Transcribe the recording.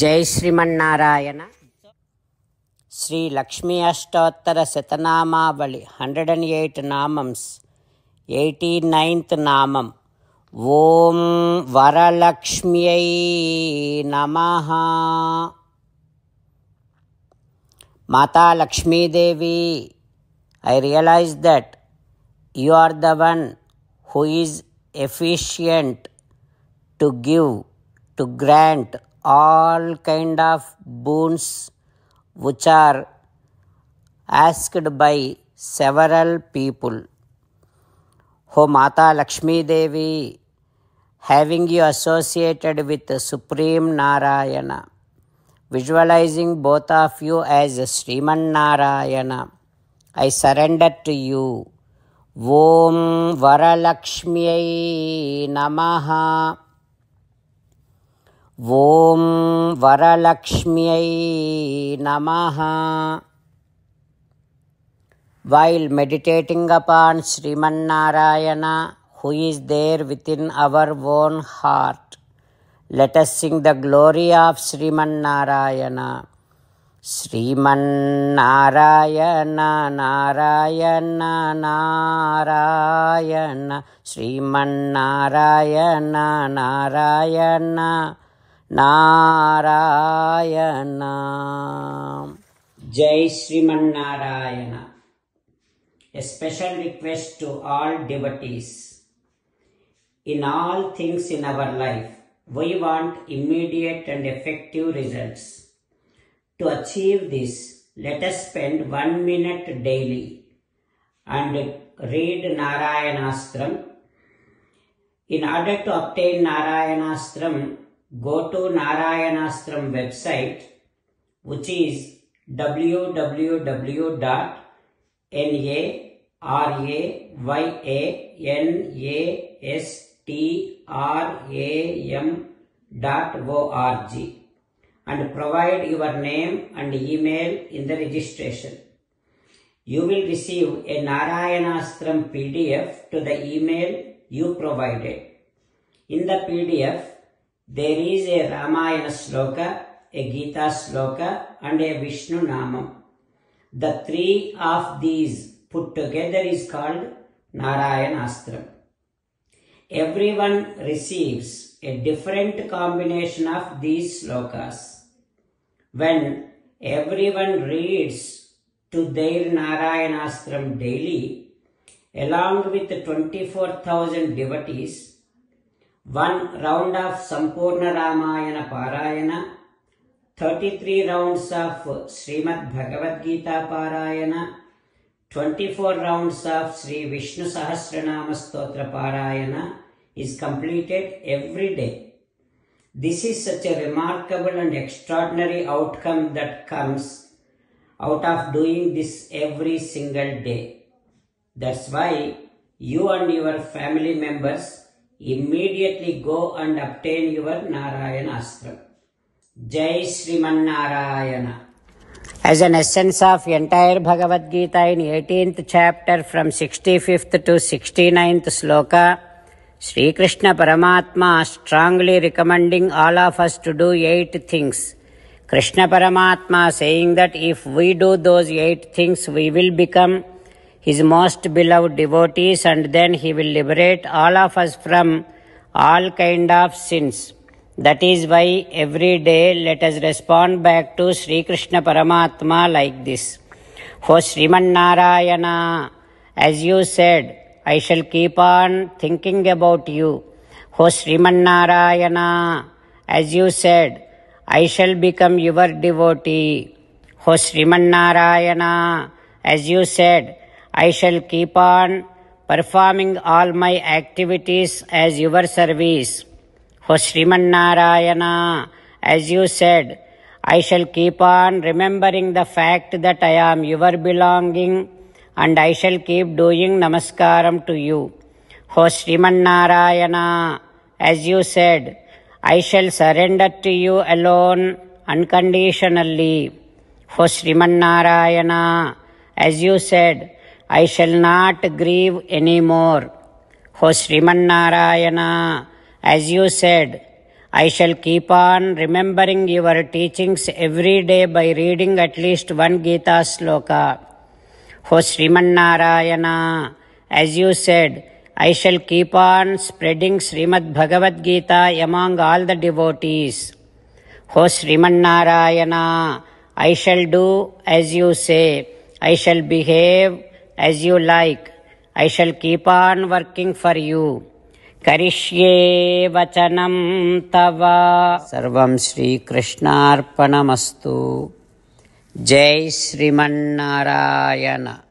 జై శ్రీమన్నారాయణ. శ్రీ లక్ష్మీ అష్టోత్తర శతనామావళి 108 నామమ్స్. 89th నామం. ఓం వరలక్ష్మ్యై నమః. మాతా Lakshmidevi, I realize that you are the one who is efficient to give, to grant all kind of boons which are asked by several people. O Mata Lakshmi Devi, having you associated with Supreme Narayana, visualizing both of you as Sriman Narayana, I surrender to you. Om Varalakshmyai Namaha. Om Varalakshmyai Namaha. While meditating upon Sriman Narayana, who is there within our own heart, let us sing the glory of Sriman Narayana. Sriman Narayana Narayana Narayana, Sriman Narayana Narayana Narayana. Jai Sriman Narayana. A special request to all devotees. In all things in our life, we want immediate and effective results. To achieve this, let us spend 1 minute daily and read Narayanastram. In order to obtain Narayanastram, go to Narayanastram website, which is www.narayanastram.org, and provide your name and email in the registration. You will receive a Narayanastram PDF to the email you provided. In the PDF, there is a Ramayana Sloka, a Gita Sloka, and a Vishnu Namam. The three of these put together is called Narayanastram. Everyone receives a different combination of these slokas. When everyone reads to their Narayanastram daily, along with 24,000 devotees, 1 round of Sampurna Ramayana Parayana, 33 rounds of Srimad Bhagavad Gita Parayana, 24 rounds of Sri Vishnu Sahasranama Stotra Parayana is completed every day. This is such a remarkable and extraordinary outcome that comes out of doing this every single day. That's why you and your family members immediately go and obtain your Narayanastram. Jai Sriman Narayana. As an essence of entire Bhagavad Gita in 18th chapter from 65th to 69th sloka, Sri Krishna Paramatma strongly recommending all of us to do 8 things. Krishna Paramatma saying that if we do those 8 things, we will become his most beloved devotees, and then he will liberate all of us from all kind of sins. That is why every day let us respond back to Sri Krishna Paramatma like this. O Sriman Narayana, as you said, I shall keep on thinking about you. O Sriman Narayana, as you said, I shall become your devotee. O Sriman Narayana, as you said, I shall keep on performing all my activities as your service. O Sriman Narayana, as you said, I shall keep on remembering the fact that I am your belonging, and I shall keep doing namaskaram to you. O Sriman Narayana, as you said, I shall surrender to you alone unconditionally. O Sriman Narayana, as you said, I shall not grieve anymore. O Sriman Narayana, as you said, I shall keep on remembering your teachings every day by reading at least one Gita sloka. O Sriman Narayana, as you said, I shall keep on spreading Srimad Bhagavad Gita among all the devotees. O Sriman Narayana, I shall do as you say. I shall behave as you like. I shall keep on working for you. Karishye vachanam tava. Sarvam Shri Krishnarpanamastu. Jai Sriman Narayana.